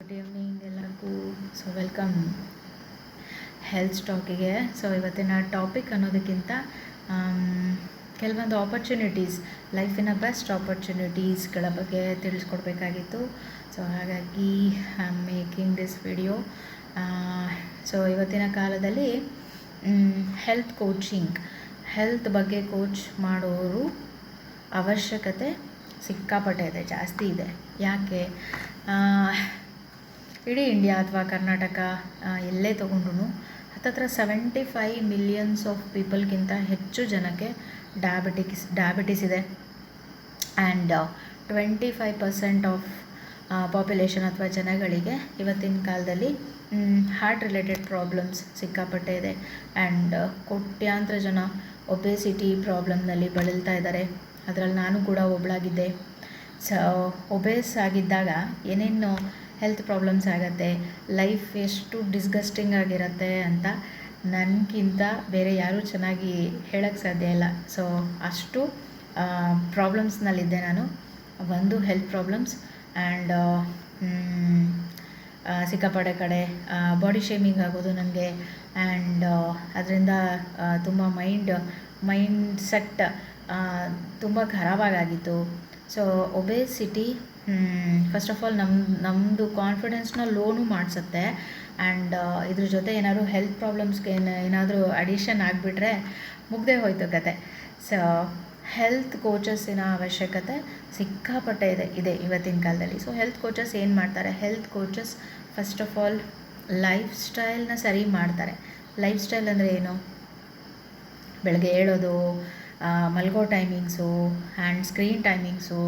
Good evening ಎಲ್ಲರಿಗೂ. So welcome health ಟಾಕಿಗೆ. So ಇವತ್ತಿನ ಟಾಪಿಕ್ ಅನ್ನೋದಕ್ಕಿಂತ ಕೆಲವೊಂದು ಆಪರ್ಚುನಿಟೀಸ್, ಲೈಫಿನ ಬೆಸ್ಟ್ ಆಪರ್ಚುನಿಟೀಸ್ಗಳ ಬಗ್ಗೆ ತಿಳಿಸ್ಕೊಡ್ಬೇಕಾಗಿತ್ತು. ಸೊ ಹಾಗಾಗಿ I am making this video. So ಇವತ್ತಿನ ಕಾಲದಲ್ಲಿ ಹೆಲ್ತ್ ಕೋಚಿಂಗ್, ಹೆಲ್ತ್ ಬಗ್ಗೆ ಕೋಚ್ ಮಾಡೋರು ಅವಶ್ಯಕತೆ ಸಿಕ್ಕಾಪಟ್ಟೆ ಇದೆ, ಜಾಸ್ತಿ ಇದೆ. ಯಾಕೆ? ಇಡೀ ಇಂಡಿಯಾ ಅಥವಾ ಕರ್ನಾಟಕ ಎಲ್ಲೇ ತೊಗೊಂಡ್ರು ಹತ್ತತ್ರ 75 ಮಿಲಿಯನ್ಸ್ ಆಫ್ ಪೀಪಲ್ಗಿಂತ ಹೆಚ್ಚು ಜನಕ್ಕೆ ಡಯಾಬಿಟಿಸ್ ಇದೆ. ಆ್ಯಂಡ್ 25% ಆಫ್ ಪಾಪ್ಯುಲೇಷನ್ ಅಥವಾ ಜನಗಳಿಗೆ ಇವತ್ತಿನ ಕಾಲದಲ್ಲಿ ಹಾರ್ಟ್ ರಿಲೇಟೆಡ್ ಪ್ರಾಬ್ಲಮ್ಸ್ ಸಿಕ್ಕಾಪಟ್ಟೆ ಇದೆ. ಆ್ಯಂಡ್ ಕೋಟ್ಯಾಂತರ ಜನ ಒಬೇಸಿಟಿ ಪ್ರಾಬ್ಲಮ್ನಲ್ಲಿ ಬಳಲ್ತಾ ಇದ್ದಾರೆ. ಅದರಲ್ಲಿ ನಾನು ಕೂಡ ಒಬ್ಬಳಾಗಿದ್ದೆ. ಸೊ ಒಬೇಸ್ ಆಗಿದ್ದಾಗ ಏನೇನು ಹೆಲ್ತ್ ಪ್ರಾಬ್ಲಮ್ಸ್ ಆಗುತ್ತೆ, ಲೈಫ್ ಎಷ್ಟು ಡಿಸ್ಗಸ್ಟಿಂಗ್ ಆಗಿರುತ್ತೆ ಅಂತ ನನಗಿಂತ ಬೇರೆ ಯಾರೂ ಚೆನ್ನಾಗಿ ಹೇಳೋಕ್ಕೆ ಸಾಧ್ಯ ಇಲ್ಲ. ಸೊ ಅಷ್ಟು ಪ್ರಾಬ್ಲಮ್ಸ್ನಲ್ಲಿದ್ದೆ ನಾನು. ಒಂದು ಹೆಲ್ತ್ ಪ್ರಾಬ್ಲಮ್ಸ್ ಆ್ಯಂಡ್ ಸಿಕ್ಕಾಪಟ್ಟೆ ಕಡೆ ಬಾಡಿ ಶೇಮಿಂಗ್ ಆಗೋದು ನನಗೆ. ಆ್ಯಂಡ್ ಅದರಿಂದ ತುಂಬ ಮೈಂಡ್ ಸೆಟ್ ತುಂಬ ಖರಾಬಾಗಿತ್ತು. So obesity first of all ನಮ್ಮದು ಕಾನ್ಫಿಡೆನ್ಸ್ನ ಲೋನು ಮಾಡಿಸುತ್ತೆ. ಆ್ಯಂಡ್ ಇದ್ರ ಜೊತೆ ಏನಾದರೂ ಹೆಲ್ತ್ ಪ್ರಾಬ್ಲಮ್ಸ್ಗೆ ಏನಾದರೂ ಅಡಿಷನ್ ಆಗಿಬಿಟ್ರೆ ಮುಗ್ದೇ ಹೋಯ್ತು ಕತೆ. ಸೊ ಹೆಲ್ತ್ ಕೋಚಸ್ಸಿನ ಅವಶ್ಯಕತೆ ಸಿಕ್ಕಾಪಟ್ಟೆ ಇದೆ ಇವತ್ತಿನ ಕಾಲದಲ್ಲಿ. ಸೊ ಹೆಲ್ತ್ ಕೋಚಸ್ ಏನು ಮಾಡ್ತಾರೆ? Health coaches first of all life ಸ್ಟೈಲ್ನ ಸರಿ ಮಾಡ್ತಾರೆ. ಲೈಫ್ ಸ್ಟೈಲ್ ಅಂದರೆ ಏನು? ಬೆಳಗ್ಗೆ ಏಳೋದು, ಮಲ್ಗೋ ಟೈಮಿಂಗ್ಸು ಆ್ಯಂಡ್ ಸ್ಕ್ರೀನ್ ಟೈಮಿಂಗ್ಸು,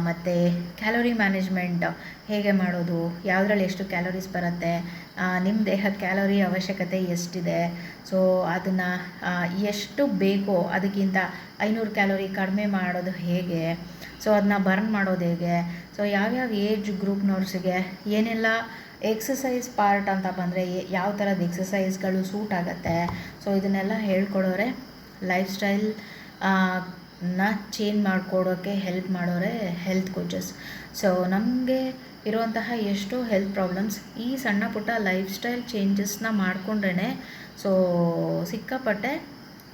ಮತ್ತು ಕ್ಯಾಲೋರಿ ಮ್ಯಾನೇಜ್ಮೆಂಟ್ ಹೇಗೆ ಮಾಡೋದು, ಯಾವುದ್ರಲ್ಲಿ ಎಷ್ಟು ಕ್ಯಾಲೋರೀಸ್ ಬರುತ್ತೆ, ನಿಮ್ಮ ದೇಹಕ್ಕೆ ಕ್ಯಾಲೋರಿ ಅವಶ್ಯಕತೆ ಎಷ್ಟಿದೆ, ಸೊ ಅದನ್ನು ಎಷ್ಟು ಬೇಕೋ ಅದಕ್ಕಿಂತ 500 ಕ್ಯಾಲೋರಿ ಕಡಿಮೆ ಮಾಡೋದು ಹೇಗೆ, ಸೊ ಅದನ್ನ ಬರ್ನ್ ಮಾಡೋದು ಹೇಗೆ, ಸೊ ಯಾವ್ಯಾವ ಏಜ್ ಗ್ರೂಪ್ನವ್ರಿಗೆ ಏನೆಲ್ಲ ಎಕ್ಸಸೈಸ್ ಪಾರ್ಟ್ ಅಂತ ಬಂದರೆ ಯಾವ ಥರದ ಎಕ್ಸಸೈಸ್ಗಳು ಸೂಟ್ ಆಗುತ್ತೆ, ಸೊ ಇದನ್ನೆಲ್ಲ ಹೇಳ್ಕೊಡೋರೆ ಲೈಫ್ ಸ್ಟೈಲ್ ಚೇಂಜ್ ಮಾಡಿಕೊಡೋಕ್ಕೆ ಹೆಲ್ಪ್ ಮಾಡೋರೆ ಹೆಲ್ತ್ ಕೋಚಸ್. ಸೊ ನಮಗೆ ಇರುವಂತಹ ಎಷ್ಟೋ ಹೆಲ್ತ್ ಪ್ರಾಬ್ಲಮ್ಸ್ ಈ ಸಣ್ಣ ಪುಟ್ಟ ಲೈಫ್ ಸ್ಟೈಲ್ ಚೇಂಜಸ್ನ ಮಾಡಿಕೊಂಡ್ರೇ ಸೊ ಸಿಕ್ಕಾಪಟ್ಟೆ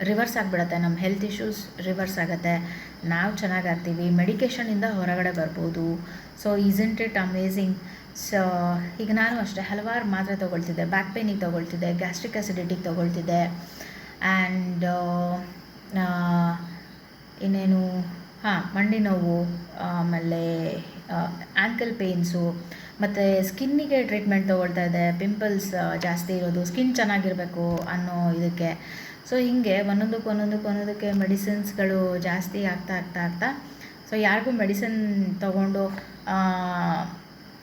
ರಿವರ್ಸ್ ಆಗಿಬಿಡತ್ತೆ. ನಮ್ಮ ಹೆಲ್ತ್ ಇಶ್ಯೂಸ್ ರಿವರ್ಸ್ ಆಗುತ್ತೆ, ನಾವು ಚೆನ್ನಾಗಾಗ್ತೀವಿ, ಮೆಡಿಕೇಷನಿಂದ ಹೊರಗಡೆ ಬರ್ಬೋದು. So isn't it amazing? So ಈಗ ನಾನು ಅಷ್ಟೇ ಹಲವಾರು ಮಾತ್ರೆ ತೊಗೊಳ್ತಿದ್ದೆ. ಬ್ಯಾಕ್ ಪೇನಿಗೆ ತೊಗೊಳ್ತಿದ್ದೆ, ಗ್ಯಾಸ್ಟ್ರಿಕ್ ಆ್ಯಸಿಡಿಟಿಗೆ ತೊಗೊಳ್ತಿದ್ದೆ, ಆ್ಯಂಡ್ ಇನ್ನೇನು ಮಂಡಿ ನೋವು, ಆಮೇಲೆ ಆ್ಯಂಕಲ್ ಪೇನ್ಸು, ಮತ್ತು ಸ್ಕಿನ್ನಿಗೆ ಟ್ರೀಟ್ಮೆಂಟ್ ತೊಗೊಳ್ತಾ ಇದ್ದೆ. ಪಿಂಪಲ್ಸ್ ಜಾಸ್ತಿ ಇರೋದು, ಸ್ಕಿನ್ ಚೆನ್ನಾಗಿರಬೇಕು ಅನ್ನೋ ಇದಕ್ಕೆ. ಸೊ ಹೀಗೆ ಒಂದೊಂದಕ್ಕೆ ಮೆಡಿಸಿನ್ಸ್ಗಳು ಜಾಸ್ತಿ ಆಗ್ತಾ ಸೊ ಯಾರಿಗೂ ಮೆಡಿಸಿನ್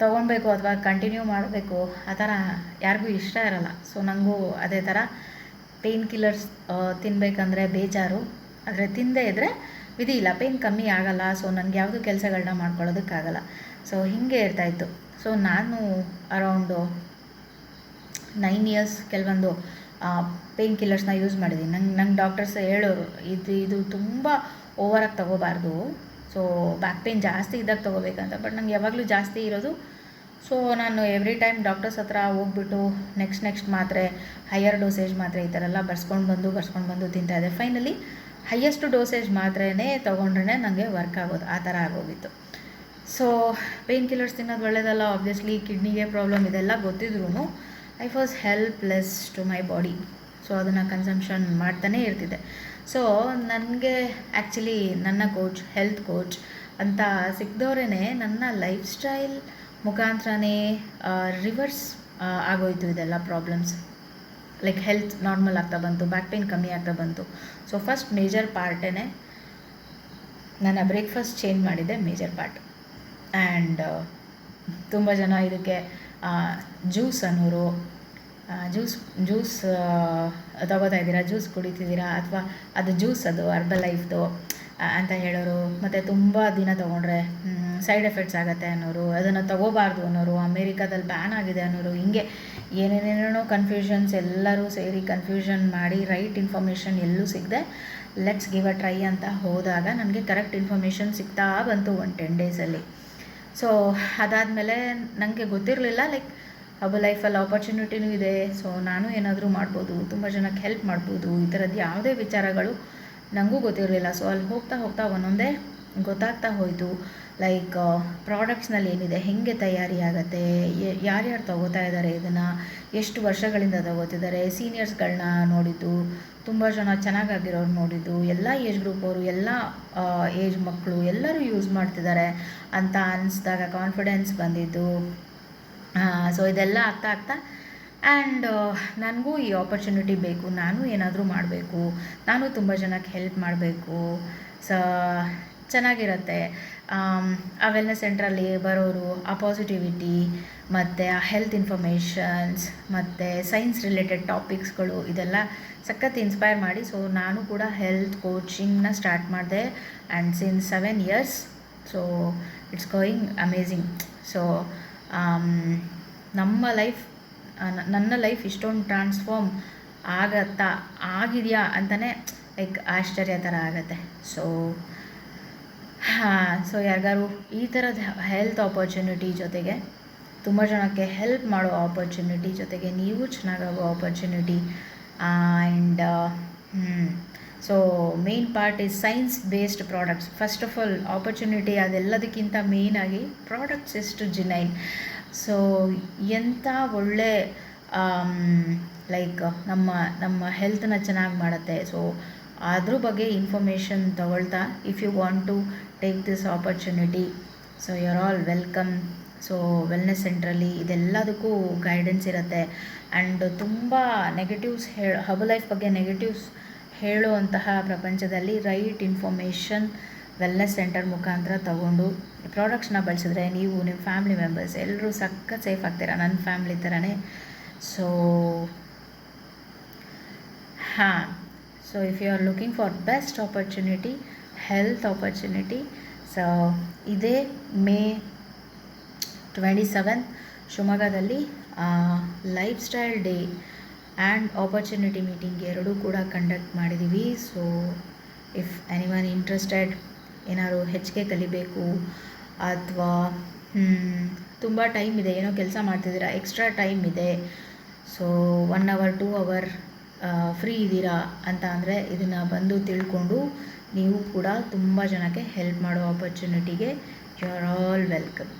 ತೊಗೊಳ್ಬೇಕು ಅಥವಾ ಕಂಟಿನ್ಯೂ ಮಾಡಬೇಕು ಆ ಥರ ಯಾರಿಗೂ ಇಷ್ಟ ಇರಲ್ಲ. ಸೊ ನನಗೂ ಅದೇ ಥರ ಪೇಯ್ನ್ ಕಿಲ್ಲರ್ಸ್ ತಿನ್ನಬೇಕಂದ್ರೆ ಬೇಜಾರು, ಆದರೆ ತಿಂದೇ ಇದ್ದರೆ ವಿಧಿ ಇಲ್ಲ, ಪೇಯ್ನ್ ಕಮ್ಮಿ ಆಗಲ್ಲ. ಸೊ ನನಗೆ ಯಾವುದೂ ಕೆಲಸಗಳನ್ನ ಮಾಡ್ಕೊಳ್ಳೋದಕ್ಕಾಗಲ್ಲ. ಸೊ ಹೀಗೆ ಇರ್ತಾಯಿತ್ತು. ಸೊ ನಾನು ಅರೌಂಡು 9 ಇಯರ್ಸ್ ಕೆಲವೊಂದು ಪೇಯ್ನ್ ಕಿಲ್ಲರ್ಸ್ನ ಯೂಸ್ ಮಾಡಿದ್ದೀನಿ. ನಂಗೆ ಡಾಕ್ಟರ್ಸ್ ಹೇಳೋರು ಇದು ತುಂಬ ಓವರಾಗಿ ತೊಗೋಬಾರ್ದು, ಸೊ ಬ್ಯಾಕ್ ಪೇಯ್ನ್ ಜಾಸ್ತಿ ಇದ್ದಾಗ ತೊಗೋಬೇಕಂತ. ಬಟ್ ನಂಗೆ ಯಾವಾಗಲೂ ಜಾಸ್ತಿ ಇರೋದು. ಸೊ ನಾನು ಎವ್ರಿ ಟೈಮ್ ಡಾಕ್ಟರ್ಸ್ ಹತ್ರ ಹೋಗ್ಬಿಟ್ಟು ನೆಕ್ಸ್ಟ್ ಮಾತ್ರೆ, ಹೈಯರ್ ಡೋಸೇಜ್ ಮಾತ್ರೆ ಈ ಥರ ಎಲ್ಲ ಬರ್ಸ್ಕೊಂಡು ಬಂದು ತಿಂತಾಯಿದ್ದೆ. ಫೈನಲಿ ಹೈಯೆಸ್ಟ್ ಡೋಸೇಜ್ ಮಾತ್ರೆನೇ ತೊಗೊಂಡ್ರೆ ನನಗೆ ವರ್ಕ್ ಆಗೋದು, ಆ ಥರ ಆಗೋಗಿತ್ತು. ಸೊ ಪೇಯ್ನ್ ಕಿಲ್ಲರ್ಸ್ ತಿನ್ನೋದು ಒಳ್ಳೆಯದಲ್ಲ, ಆಬ್ವಿಯಸ್ಲಿ ಕಿಡ್ನಿಗೆ ಪ್ರಾಬ್ಲಮ್ ಇದೆಲ್ಲ ಗೊತ್ತಿದ್ರೂ I was helpless to my body. So ಅದನ್ನು ಕನ್ಸಂಪ್ಷನ್ ಮಾಡ್ತಾನೇ ಇರ್ತಿದ್ದೆ. ಸೊ ನನಗೆ ಆ್ಯಕ್ಚುಲಿ ನನ್ನ ಕೋಚ್, ಹೆಲ್ತ್ ಕೋಚ್ ಅಂತ ಸಿಕ್ಕಿದವರೇ ನನ್ನ ಲೈಫ್ ಸ್ಟೈಲ್ ಮುಖಾಂತರನೇ ರಿವರ್ಸ್ ಆಗೋಯ್ತು ಇದೆಲ್ಲ ಪ್ರಾಬ್ಲಮ್ಸ್. ಲೈಕ್ ಹೆಲ್ತ್ ನಾರ್ಮಲ್ ಆಗ್ತಾ ಬಂತು, ಬ್ಯಾಕ್ ಪೇಯ್ನ್ ಕಮ್ಮಿ ಆಗ್ತಾ ಬಂತು. ಸೊ ಫಸ್ಟ್ ಮೇಜರ್ ಪಾರ್ಟೇ ನನ್ನ ಬ್ರೇಕ್ಫಾಸ್ಟ್ ಚೇಂಜ್ ಮಾಡಿದ್ದೆ, ಮೇಜರ್ ಪಾರ್ಟ್. ಆ್ಯಂಡ್ ತುಂಬ ಜನ ಇದಕ್ಕೆ ಜ್ಯೂಸ್ ಅನ್ನೋರು, ಜ್ಯೂಸ್ ತಗೋತಾ ಇದ್ದೀರಾ, ಜ್ಯೂಸ್ ಕುಡಿತಿದ್ದೀರಾ, ಅಥವಾ ಅದು ಜ್ಯೂಸ್ ಅದು ಲೈಫ್ದು ಅಂತ ಹೇಳೋರು. ಮತ್ತು ತುಂಬ ದಿನ ತೊಗೊಂಡ್ರೆ ಸೈಡ್ ಎಫೆಕ್ಟ್ಸ್ ಆಗುತ್ತೆ ಅನ್ನೋರು, ಅದನ್ನು ತೊಗೋಬಾರ್ದು ಅನ್ನೋರು, ಅಮೇರಿಕಾದಲ್ಲಿ ಬ್ಯಾನ್ ಆಗಿದೆ ಅನ್ನೋರು, ಹಿಂಗೆ ಏನೇನೇನೋ ಕನ್ಫ್ಯೂಷನ್ಸ್ ಎಲ್ಲರೂ ಸೇರಿ ಕನ್ಫ್ಯೂಷನ್ ಮಾಡಿ ರೈಟ್ ಇನ್ಫಾರ್ಮೇಷನ್ ಎಲ್ಲೂ ಸಿಗದೆ ಲೆಟ್ಸ್ ಗಿವ್ ಅ ಟ್ರೈ ಅಂತ ಹೋದಾಗ ನನಗೆ ಕರೆಕ್ಟ್ ಇನ್ಫಾರ್ಮೇಷನ್ ಸಿಗ್ತಾ ಬಂತು ಒಂದು 10 ಡೇಸಲ್ಲಿ. ಸೊ ಅದಾದಮೇಲೆ ನನಗೆ ಗೊತ್ತಿರಲಿಲ್ಲ ಲೈಕ್ ಹಬ್ ಲೈಫಲ್ಲಿ ಆಪರ್ಚುನಿಟಿನೂ ಇದೆ, ಸೊ ನಾನು ಏನಾದರೂ ಮಾಡ್ಬೋದು, ತುಂಬ ಜನಕ್ಕೆ ಹೆಲ್ಪ್ ಮಾಡ್ಬೋದು, ಈ ಥರದ್ದು ಯಾವುದೇ ವಿಚಾರಗಳು ನನಗೂ ಗೊತ್ತಿರಲಿಲ್ಲ. ಸೊ ಅಲ್ಲಿ ಹೋಗ್ತಾ ಹೋಗ್ತಾ ಒಂದೊಂದೇ ಗೊತ್ತಾಗ್ತಾ ಹೋಯಿತು. ಲೈಕ್ ಪ್ರಾಡಕ್ಟ್ಸ್ನಲ್ಲಿ ಏನಿದೆ, ಹೇಗೆ ತಯಾರಿ ಆಗುತ್ತೆ, ಯಾರ್ಯಾರು ತಗೋತಾ ಇದ್ದಾರೆ ಇದನ್ನು, ಎಷ್ಟು ವರ್ಷಗಳಿಂದ ತಗೋತಿದ್ದಾರೆ, ಸೀನಿಯರ್ಸ್ಗಳನ್ನ ನೋಡಿದ್ದು, ತುಂಬ ಜನ ಚೆನ್ನಾಗಾಗಿರೋರು ನೋಡಿದ್ದು, ಎಲ್ಲ ಏಜ್ ಗ್ರೂಪ್ ಅವರು, ಎಲ್ಲ ಏಜ್ ಮಕ್ಕಳು ಎಲ್ಲರೂ ಯೂಸ್ ಮಾಡ್ತಿದ್ದಾರೆ ಅಂತ ಅನಿಸ್ದಾಗ ಕಾನ್ಫಿಡೆನ್ಸ್ ಬಂದಿದ್ದು. ಸೊ ಇದೆಲ್ಲ ಆಗ್ತಾ ಆಗ್ತಾ ಆ್ಯಂಡ್ ನನಗೂ ಈ ಆಪರ್ಚುನಿಟಿ ಬೇಕು, ನಾನು ಏನಾದರೂ ಮಾಡಬೇಕು, ನಾನು ತುಂಬ ಜನಕ್ಕೆ ಹೆಲ್ಪ್ ಮಾಡಬೇಕು, ಸೊ ಚೆನ್ನಾಗಿರುತ್ತೆ. ಆ ವೆಲ್ನೆಸ್ ಸೆಂಟ್ರಲ್ಲಿ ಬರೋರು ಆ ಪಾಸಿಟಿವಿಟಿ ಮತ್ತು ಆ ಹೆಲ್ತ್ ಇನ್ಫಾರ್ಮೇಷನ್ಸ್ ಮತ್ತು ಸೈನ್ಸ್ ರಿಲೇಟೆಡ್ ಟಾಪಿಕ್ಸ್ಗಳು ಇದೆಲ್ಲ ಸಖತ್ ಇನ್ಸ್ಪೈರ್ ಮಾಡಿ, ಸೊ ನಾನು ಕೂಡ ಹೆಲ್ತ್ ಕೋಚಿಂಗ್ನ ಸ್ಟಾರ್ಟ್ ಮಾಡಿದೆ. And since 7 years, so it's going amazing. So ನನ್ನ ಲೈಫ್ ಇಷ್ಟೊಂದು ಟ್ರಾನ್ಸ್ಫಾರ್ಮ್ ಆಗಿದೆಯಾ ಅಂತಲೇ ಲೈಕ್ ಆಶ್ಚರ್ಯ ಥರ ಆಗುತ್ತೆ. ಸೊ ಯಾರಿಗಾರು ಈ ಥರದ ಹೆಲ್ತ್ ಆಪರ್ಚುನಿಟಿ ಜೊತೆಗೆ ತುಂಬ ಜನಕ್ಕೆ ಹೆಲ್ಪ್ ಮಾಡೋ ಆಪರ್ಚುನಿಟಿ ಜೊತೆಗೆ ನೀವು ಚೆನ್ನಾಗಾಗೋ opportunity and so main part is science based products. First of all opportunity ಅದೆಲ್ಲದಕ್ಕಿಂತ ಮೇಯ್ನಾಗಿ ಪ್ರಾಡಕ್ಟ್ಸ್ ಎಷ್ಟು ಜಿನೈನ್, ಸೊ ಎಂಥ ಒಳ್ಳೆ ಲೈಕ್ ನಮ್ಮ ಹೆಲ್ತನ್ನ ಚೆನ್ನಾಗಿ ಮಾಡುತ್ತೆ. ಸೊ ಅದ್ರ ಬಗ್ಗೆ ಇನ್ಫಾರ್ಮೇಷನ್ ತಗೊಳ್ತಾ if you want to take this opportunity, so you are all welcome. So wellness ಸೆಂಟ್ರಲ್ಲಿ ಇದೆಲ್ಲದಕ್ಕೂ ಗೈಡೆನ್ಸ್ ಇರುತ್ತೆ. ಆ್ಯಂಡ್ ತುಂಬ ನೆಗೆಟಿವ್ಸ್ ಹಬ್ ಲೈಫ್ ಬಗ್ಗೆ ನೆಗೆಟಿವ್ಸ್ ಹೇಳುವಂತಹ ಪ್ರಪಂಚದಲ್ಲಿ ರೈಟ್ ಇನ್ಫಾರ್ಮೇಷನ್ ವೆಲ್ನೆಸ್ ಸೆಂಟರ್ ಮುಖಾಂತರ ತಗೊಂಡು ಪ್ರಾಡಕ್ಟ್ಸ್ನ ಬಳಸಿದ್ರೆ ನೀವು ನಿಮ್ಮ ಫ್ಯಾಮಿಲಿ ಮೆಂಬರ್ಸ್ ಎಲ್ಲರೂ ಸಖತ್ ಸೇಫ್ ಆಗ್ತೀರಾ, ನನ್ನ ಫ್ಯಾಮಿಲಿ ಥರನೇ. So so if you are looking for best opportunity, health opportunity, so ಇದೇ May 27 ಶಿವಮೊಗ್ಗದಲ್ಲಿ lifestyle day and opportunity meeting ಎರಡೂ ಕೂಡ ಕಂಡಕ್ಟ್ ಮಾಡಿದ್ದೀವಿ. ಸೊ ಇಫ್ ಎನಿವನ್ ಇಂಟ್ರೆಸ್ಟೆಡ್, ಏನಾದ್ರು ಹೆಚ್ಚಿಗೆ ಕಲಿಬೇಕು ಅಥವಾ ತುಂಬ ಟೈಮ್ ಇದೆ, ಏನೋ ಕೆಲಸ ಮಾಡ್ತಿದ್ದೀರಾ, ಎಕ್ಸ್ಟ್ರಾ ಟೈಮ್ ಇದೆ, ಸೊ 1 hour 2 hour ಫ್ರೀ ಇದ್ದೀರಾ ಅಂತ ಅಂದರೆ ಇದನ್ನು ಬಂದು ತಿಳ್ಕೊಂಡು ನೀವು ಕೂಡ ತುಂಬ ಜನಕ್ಕೆ ಹೆಲ್ಪ್ ಮಾಡೋ ಆಪರ್ಚುನಿಟಿಗೆ ಯು ಆರ್ ಆಲ್ ವೆಲ್ಕಮ್.